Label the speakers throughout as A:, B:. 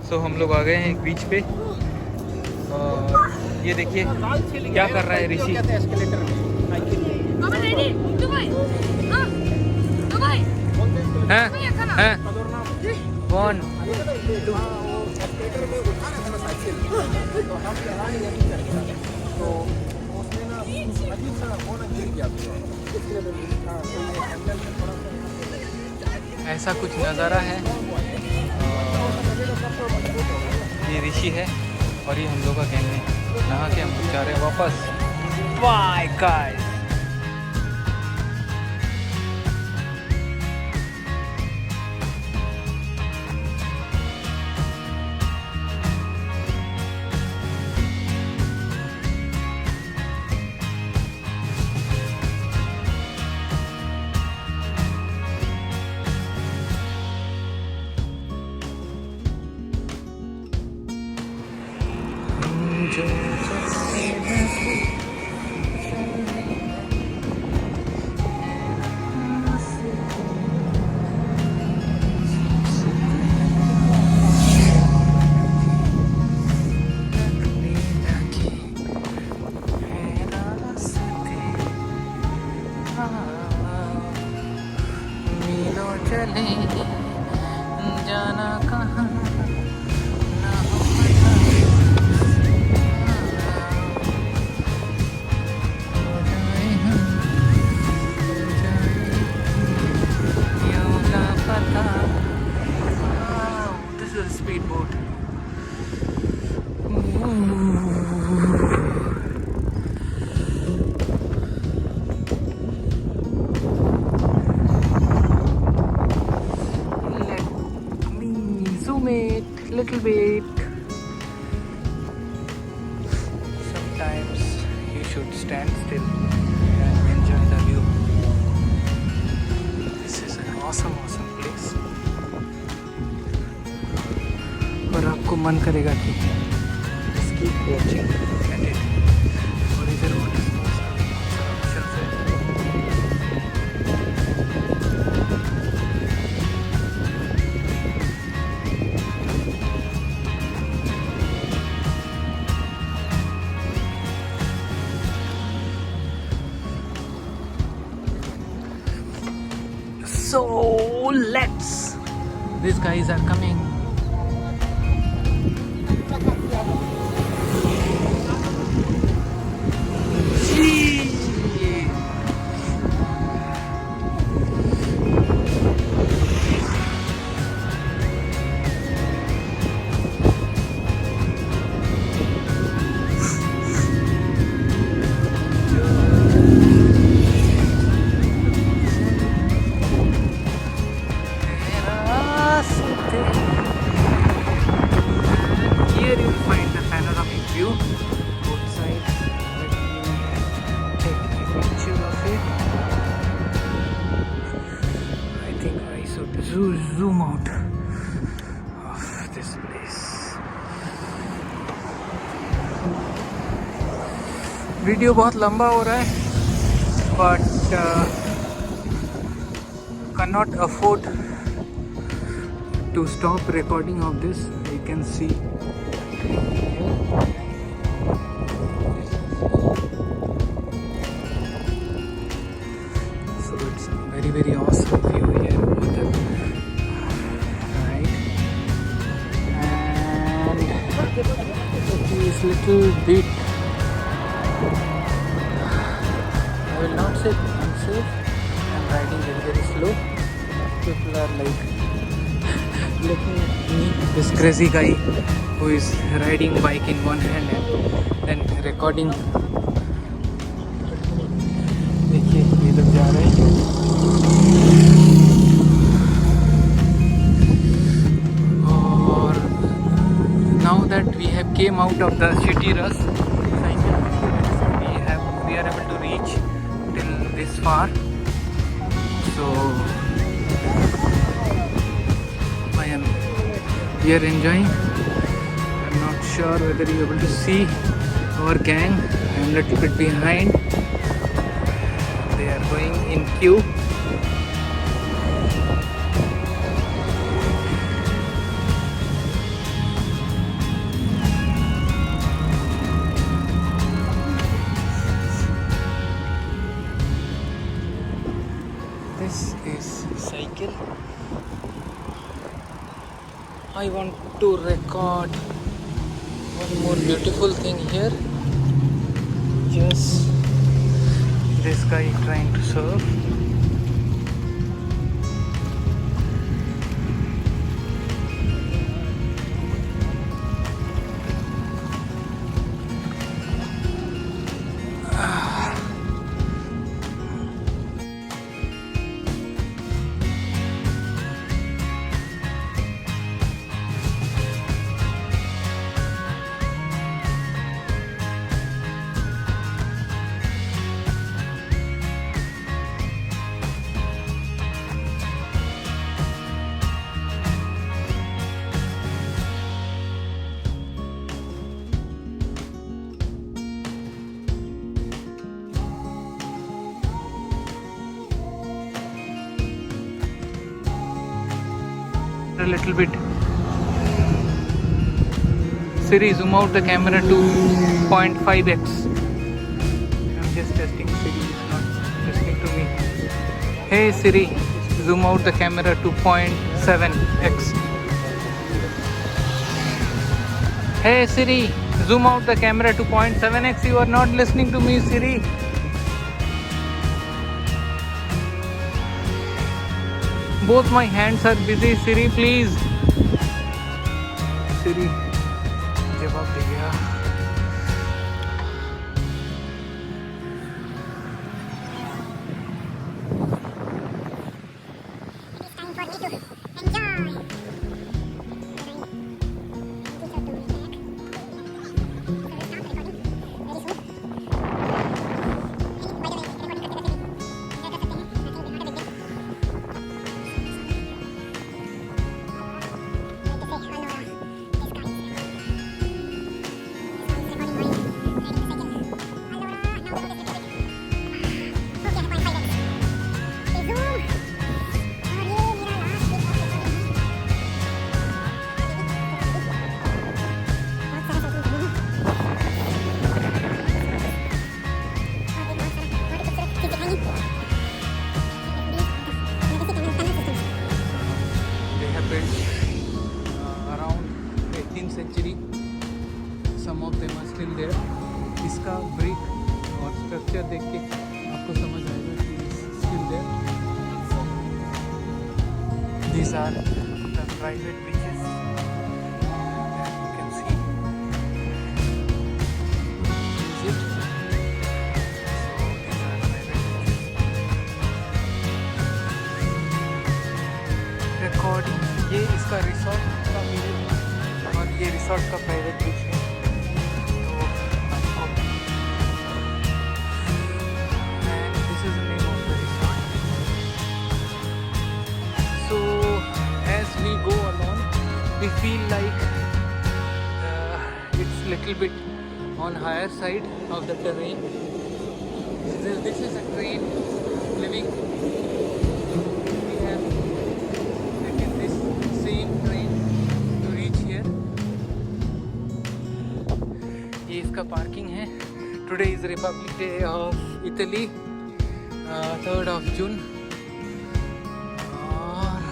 A: सो हम लोग आ गए हैं एक बीच पे और ये देखिए क्या कर रहा है ऋषि। हैं हैं कौन ऐसा कुछ नज़ारा है। ये ऋषि है और ये हम लोग का गैंग है। नहा के हम जा रहे हैं वापस। Bye guys. चले जाना कहाँ ना हो पता। हो जाए हम, हो जाए यूं लापता। This is a speedboat. Little bit. Sometimes you should stand still and enjoy the view. This is an awesome place. और आपको मन करेगा कि just keep watching at it. और इधर water sports options है। So let's. These guys are coming. Here you will find the panoramic view both sides. Let me take a picture of it. I think I should zoom out of this place. Video बहुत लंबा हो रहा है but cannot afford to stop recording of this. You can see so it's very awesome view here over there, right? And this little bit, I will not say unsafe. I'm riding very slow. People are like looking at me, this crazy guy who is riding bike in one hand and then recording. देखिए ये लोग जा रहे हैं और now that we have came out of the city rush, we are able to reach till this far. So we are enjoying. I'm not sure whether you're able to see our gang. I'm a little bit behind. They are going in queue. I want to record one more beautiful thing here. Just this guy trying to surf. A little bit. Siri, zoom out the camera to 0.5x. I'm just testing. Siri is not listening to me. Hey Siri, zoom out the camera to 0.7x. Hey Siri, zoom out the camera to 0.7x. You are not listening to me, Siri. Both my hands are busy. Siri, please. Siri, जवाब दे गया. Around 18th century, some of them are still there. इसका brick और structure देख के आपको समझ आएगा कि it's still there. These are the private beaches. You can see. Is it? So these are private beaches. Recording. ये इसका रिसोर्ट का व्यू और ये रिसोर्ट का प्राइवेट बीच है. तो आपको this is the name of the resort. So as we go along we feel like it's little bit on higher side of the terrain. This is a train living. का parking है. Today is republic day of Italy, 3rd of June. और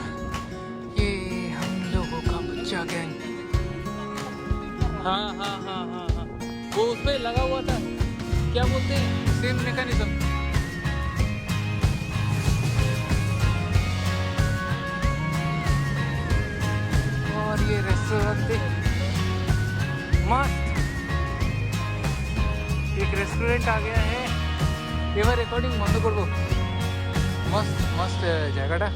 A: ये हम लोगों का बच्चा gang. हाँ हाँ हाँ हाँ हाँ वो उसमें लगा हुआ था. क्या बोलते हैं? Same mechanism. और ये रेस्टोरेंट मस्त. एक रेस्टोरेंट आ गया है. এবার রেকর্ডিং বন্ধ করব. মস্ত মস্ত জায়গাটা.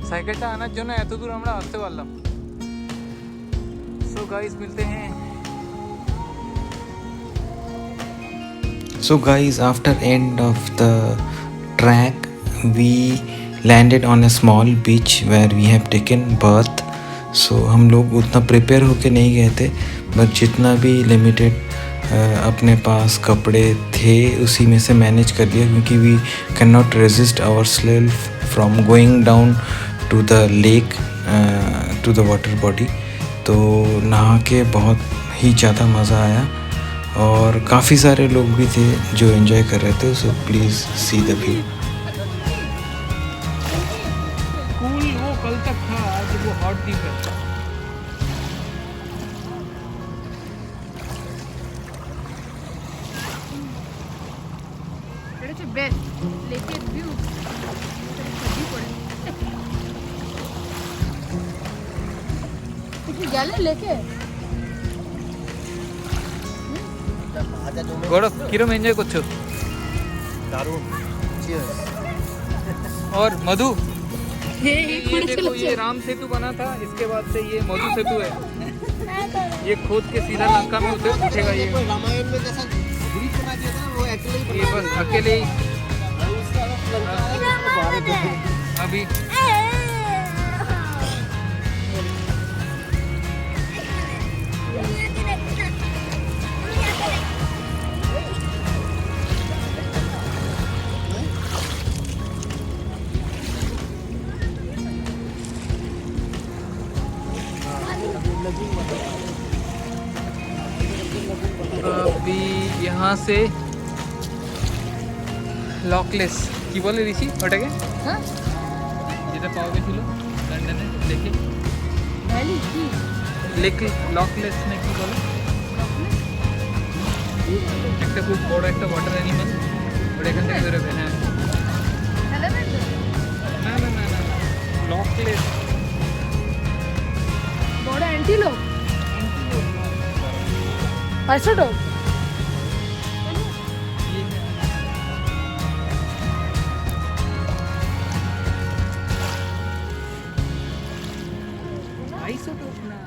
A: সাইকেলটা আনার জন্য এত দূর আমরা আসতে পারলাম. সো গাইস মিলতে हैं.
B: So guys, after end of the track we landed on a small beach where we have taken bath. So हम लोग उतना प्रिपेयर होके नहीं गए थे, बट जितना भी लिमिटेड अपने पास कपड़े थे उसी में से मैनेज कर लिया, क्योंकि we can not resist our self from going down to the lake to the water body. तो नहा के बहुत ही ज़्यादा मज़ा आया और काफ़ी सारे लोग भी थे जो एंजॉय कर रहे थे. So please see the view.
A: Cool वो कल तक था, आज वो हॉट द्वीप है.
C: হচ্ছে বেস্ট লেকের ভিউ ছবি করে কিছু গেলে লেকে
A: গৌরব কিরম এনজয় করছো?
D: दारुण
A: और मधु
C: ये
A: ये देखो ये राम सेतु बना था, इसके बाद से ये मधु सेतु है। ये खोद के सीधा लंका में उठेगा ये।
D: रामायण में जैसा ब्रिज बना दिया था ना वो एक्चुअली
A: ये बस अकेले ही अभी अभी यहाँ से লকলেস কি বলে ঋষি ওটাকে,
C: হ্যাঁ
A: যেটা পাওয়া গেছিল লন্ডনে লেকে,
C: ভ্যালি কি
A: লেক লকলেস না কি বলে, একটা খুব বড় একটা ওয়াটার অ্যানিমাল ওটা এখান থেকে বেরোবে। হ্যাঁ
C: এলিমেন্ট
A: না না না না লকলেস
C: বড় অ্যান্টিলোপ আইসোটোপ
A: আইসোটোপ না